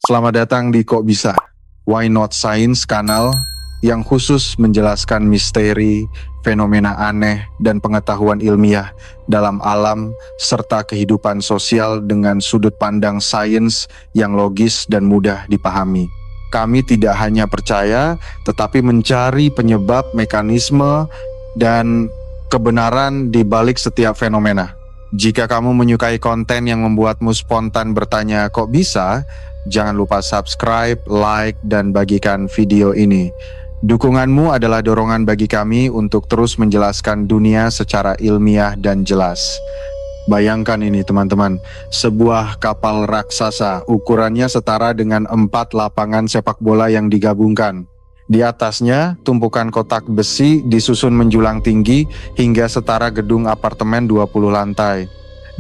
Selamat datang di Kok Bisa, Why Not Science kanal yang khusus menjelaskan misteri, fenomena aneh, dan pengetahuan ilmiah dalam alam serta kehidupan sosial dengan sudut pandang sains yang logis dan mudah dipahami. Kami tidak hanya percaya, tetapi mencari penyebab, mekanisme, dan kebenaran di balik setiap fenomena. Jika kamu menyukai konten yang membuatmu spontan bertanya kok bisa, jangan lupa subscribe, like, dan bagikan video ini. Dukunganmu adalah dorongan bagi kami untuk terus menjelaskan dunia secara ilmiah dan jelas. Bayangkan ini teman-teman, sebuah kapal raksasa ukurannya setara dengan 4 lapangan sepak bola yang digabungkan. Di atasnya, tumpukan kotak besi disusun menjulang tinggi hingga setara gedung apartemen 20 lantai.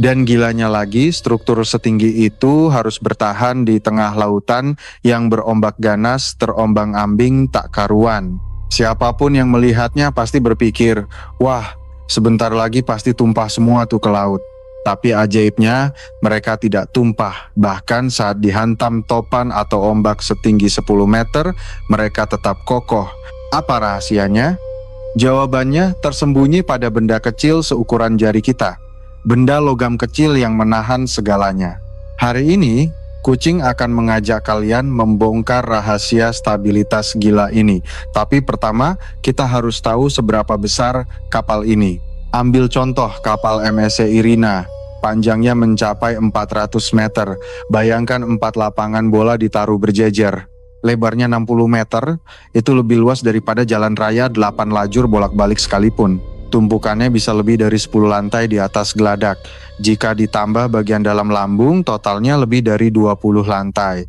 Dan gilanya lagi, struktur setinggi itu harus bertahan di tengah lautan yang berombak ganas, terombang-ambing tak karuan. Siapapun yang melihatnya pasti berpikir, wah, sebentar lagi pasti tumpah semua tuh ke laut. Tapi ajaibnya, mereka tidak tumpah. Bahkan saat dihantam topan atau ombak setinggi 10 meter, mereka tetap kokoh. Apa rahasianya? Jawabannya tersembunyi pada benda kecil seukuran jari kita. Benda logam kecil yang menahan segalanya. Hari ini, Kucing akan mengajak kalian membongkar rahasia stabilitas gila ini. Tapi pertama, kita harus tahu seberapa besar kapal ini. Ambil contoh kapal MSC Irina. Panjangnya mencapai 400 meter. Bayangkan 4 lapangan bola ditaruh berjejer. Lebarnya 60 meter, itu lebih luas daripada jalan raya 8 lajur bolak-balik sekalipun. Tumpukannya bisa lebih dari 10 lantai di atas geladak. Jika ditambah bagian dalam lambung, totalnya lebih dari 20 lantai.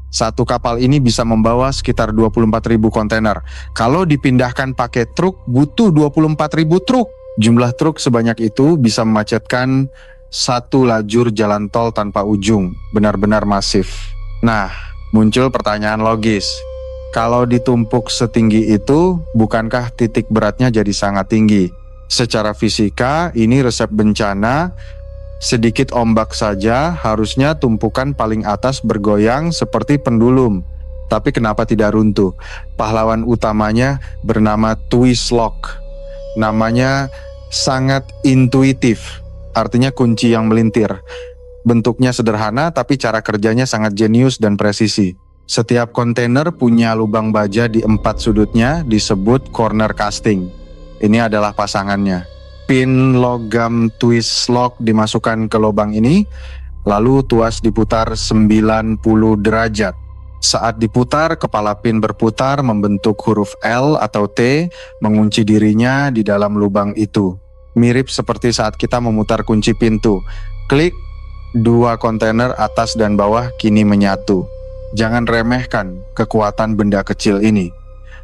Satu kapal ini bisa membawa sekitar 24.000 kontainer. Kalau dipindahkan pakai truk, butuh 24.000 truk. Jumlah truk sebanyak itu bisa memacetkan 1 lajur jalan tol tanpa ujung, benar-benar masif. Nah, muncul pertanyaan logis. Kalau ditumpuk setinggi itu, bukankah titik beratnya jadi sangat tinggi? Secara fisika, ini resep bencana. Sedikit ombak saja, harusnya tumpukan paling atas bergoyang seperti pendulum. Tapi kenapa tidak runtuh? Pahlawan utamanya bernama Twistlock. Namanya sangat intuitif. Artinya kunci yang melintir. Bentuknya sederhana tapi cara kerjanya sangat jenius dan presisi. Setiap kontainer punya lubang baja di 4 sudutnya, disebut corner casting. Ini adalah pasangannya. Pin logam Twistlock dimasukkan ke lubang ini, lalu tuas diputar 90 derajat. Saat diputar, kepala pin berputar membentuk huruf L atau T, mengunci dirinya di dalam lubang itu. Mirip seperti saat kita memutar kunci pintu. Klik, 2 kontainer atas dan bawah kini menyatu. Jangan remehkan kekuatan benda kecil ini.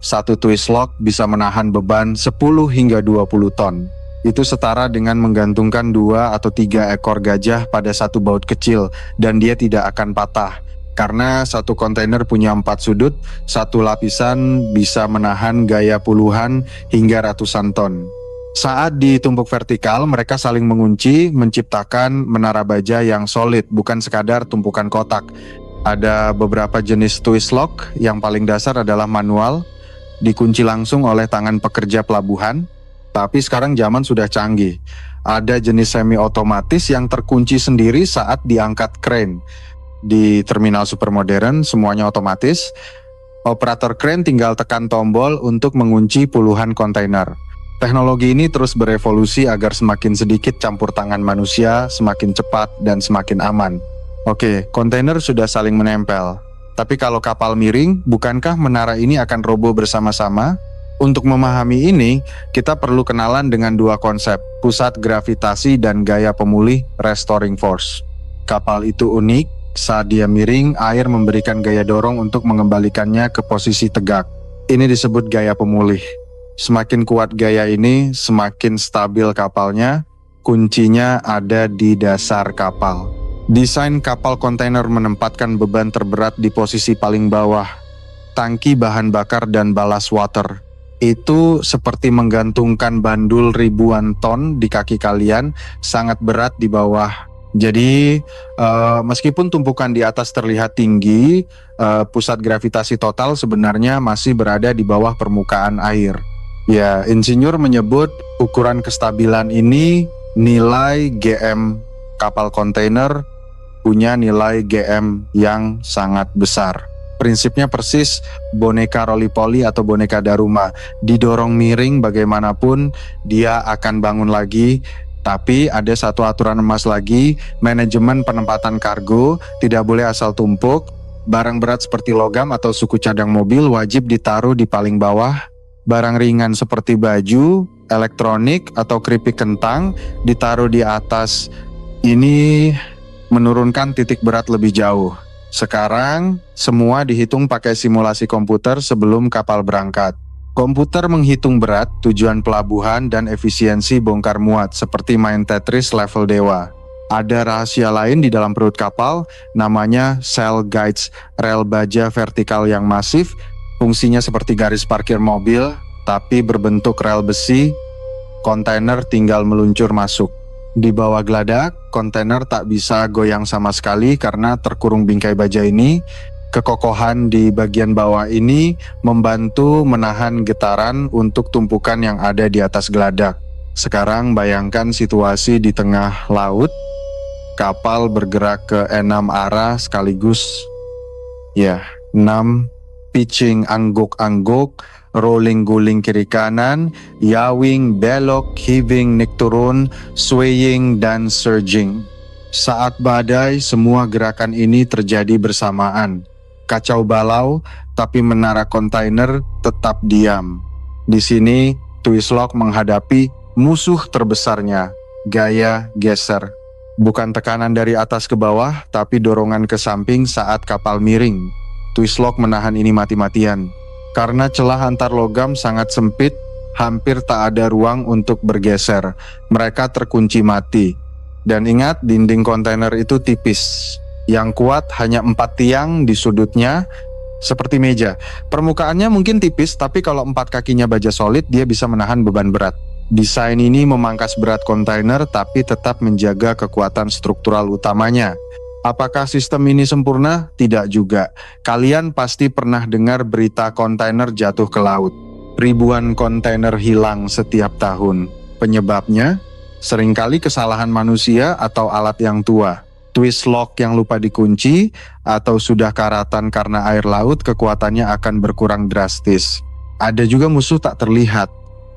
1 Twistlock bisa menahan beban 10 hingga 20 ton. Itu setara dengan menggantungkan 2 atau 3 ekor gajah pada 1 baut kecil, dan dia tidak akan patah. Karena 1 kontainer punya 4 sudut, 1 lapisan bisa menahan gaya puluhan hingga ratusan ton. Saat ditumpuk vertikal, mereka saling mengunci, menciptakan menara baja yang solid, bukan sekadar tumpukan kotak. Ada beberapa jenis Twistlock, yang paling dasar adalah manual, dikunci langsung oleh tangan pekerja pelabuhan. Tapi sekarang zaman sudah canggih. Ada jenis semi otomatis yang terkunci sendiri saat diangkat kren. Di terminal supermodern semuanya otomatis. Operator kren tinggal tekan tombol untuk mengunci puluhan kontainer. Teknologi ini terus berevolusi agar semakin sedikit campur tangan manusia, semakin cepat dan semakin aman. Oke, kontainer sudah saling menempel. Tapi kalau kapal miring, bukankah menara ini akan roboh bersama-sama? Untuk memahami ini, kita perlu kenalan dengan 2 konsep, pusat gravitasi dan gaya pemulih restoring force. Kapal itu unik, saat dia miring, air memberikan gaya dorong untuk mengembalikannya ke posisi tegak. Ini disebut gaya pemulih. Semakin kuat gaya ini, semakin stabil kapalnya. Kuncinya ada di dasar kapal. Desain kapal kontainer menempatkan beban terberat di posisi paling bawah. Tangki bahan bakar dan ballast water. Itu seperti menggantungkan bandul ribuan ton di kaki kalian, sangat berat di bawah Jadi meskipun tumpukan di atas terlihat tinggi, pusat gravitasi total sebenarnya masih berada di bawah permukaan air. Ya, insinyur menyebut ukuran kestabilan ini nilai GM kapal kontainer punya nilai GM yang sangat besar. Prinsipnya persis boneka Roly-Poly atau boneka Daruma. Didorong miring bagaimanapun, dia akan bangun lagi. Tapi ada satu aturan emas lagi, manajemen penempatan kargo tidak boleh asal tumpuk. Barang berat seperti logam atau suku cadang mobil wajib ditaruh di paling bawah. Barang ringan seperti baju, elektronik, atau keripik kentang ditaruh di atas. Ini menurunkan titik berat lebih jauh. Sekarang, semua dihitung pakai simulasi komputer sebelum kapal berangkat. Komputer menghitung berat, tujuan pelabuhan, dan efisiensi bongkar muat seperti main Tetris level dewa. Ada rahasia lain di dalam perut kapal, namanya cell guides, rel baja vertikal yang masif, fungsinya seperti garis parkir mobil, tapi berbentuk rel besi. Kontainer tinggal meluncur masuk. Di bawah geladak, kontainer tak bisa goyang sama sekali karena terkurung bingkai baja ini. Kekokohan di bagian bawah ini membantu menahan getaran untuk tumpukan yang ada di atas geladak. Sekarang bayangkan situasi di tengah laut, kapal bergerak ke 6 arah sekaligus. Ya, 6, pitching angguk-angguk, rolling guling kiri kanan, yawing, belok, heaving, naik turun, swaying, dan surging. Saat badai, semua gerakan ini terjadi bersamaan. Kacau balau, tapi menara kontainer tetap diam. Di sini, Twistlock menghadapi musuh terbesarnya, gaya geser. Bukan tekanan dari atas ke bawah, tapi dorongan ke samping saat kapal miring. Twistlock menahan ini mati-matian. Karena celah antar logam sangat sempit, hampir tak ada ruang untuk bergeser. Mereka terkunci mati. Dan ingat, dinding kontainer itu tipis. Yang kuat hanya 4 tiang di sudutnya, seperti meja. Permukaannya mungkin tipis, tapi kalau 4 kakinya baja solid, dia bisa menahan beban berat. Desain ini memangkas berat kontainer, tapi tetap menjaga kekuatan struktural utamanya. Apakah sistem ini sempurna? Tidak juga. Kalian pasti pernah dengar berita kontainer jatuh ke laut. Ribuan kontainer hilang setiap tahun. Penyebabnya? Seringkali kesalahan manusia atau alat yang tua. Twistlock yang lupa dikunci, atau sudah karatan karena air laut, kekuatannya akan berkurang drastis. Ada juga musuh tak terlihat.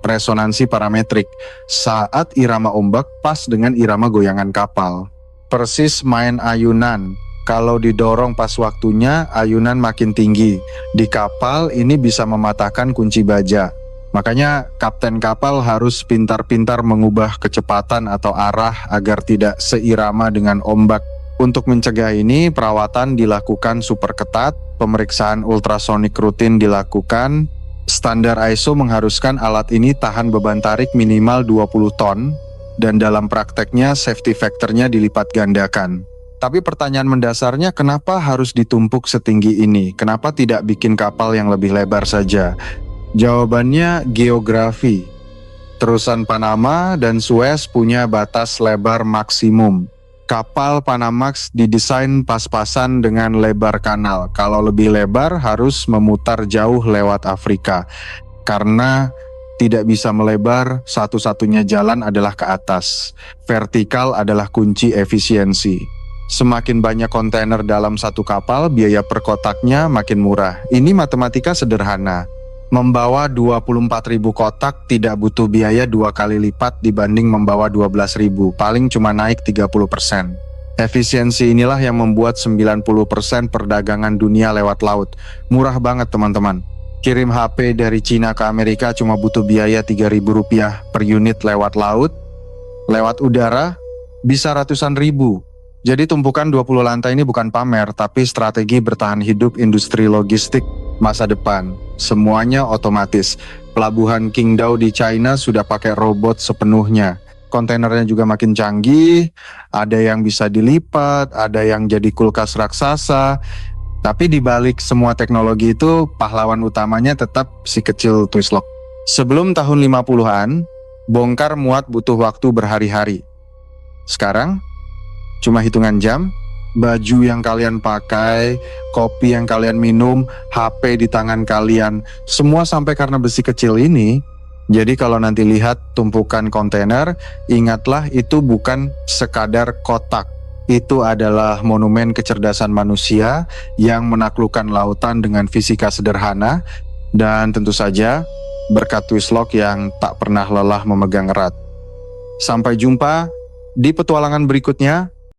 Resonansi parametrik. Saat irama ombak pas dengan irama goyangan kapal. Persis main ayunan. Kalau didorong pas waktunya, ayunan makin tinggi. Di kapal ini bisa mematahkan kunci baja. Makanya kapten kapal harus pintar-pintar mengubah kecepatan atau arah agar tidak seirama dengan ombak. Untuk mencegah ini, perawatan dilakukan super ketat, pemeriksaan ultrasonik rutin dilakukan. Standar ISO mengharuskan alat ini tahan beban tarik minimal 20 ton. Dan dalam prakteknya safety factor-nya dilipat gandakan. Tapi pertanyaan mendasarnya, kenapa harus ditumpuk setinggi ini? Kenapa tidak bikin kapal yang lebih lebar saja? Jawabannya geografi. Terusan Panama dan Suez punya batas lebar maksimum. Kapal Panamax didesain pas-pasan dengan lebar kanal. Kalau lebih lebar harus memutar jauh lewat Afrika. Karena tidak bisa melebar, satu-satunya jalan adalah ke atas. Vertikal adalah kunci efisiensi. Semakin banyak kontainer dalam satu kapal, biaya per kotaknya makin murah. Ini matematika sederhana. Membawa 24.000 kotak tidak butuh biaya 2 kali lipat dibanding membawa 12.000, paling cuma naik 30%. Efisiensi inilah yang membuat 90% perdagangan dunia lewat laut. Murah banget teman-teman. Kirim HP dari Cina ke Amerika cuma butuh biaya Rp3.000 per unit lewat laut. Lewat udara bisa ratusan ribu. Jadi tumpukan 20 lantai ini bukan pamer, tapi strategi bertahan hidup industri logistik masa depan. Semuanya otomatis. Pelabuhan Qingdao di China sudah pakai robot sepenuhnya. Kontainernya juga makin canggih, ada yang bisa dilipat, ada yang jadi kulkas raksasa. Tapi di balik semua teknologi itu, pahlawan utamanya tetap si kecil Twistlock. Sebelum tahun 50-an, bongkar muat butuh waktu berhari-hari. Sekarang, cuma hitungan jam. Baju yang kalian pakai, kopi yang kalian minum, HP di tangan kalian, semua sampai karena besi kecil ini. Jadi kalau nanti lihat tumpukan kontainer, ingatlah itu bukan sekadar kotak. Itu adalah monumen kecerdasan manusia yang menaklukkan lautan dengan fisika sederhana, dan tentu saja berkat Twislok yang tak pernah lelah memegang erat. Sampai jumpa di petualangan berikutnya.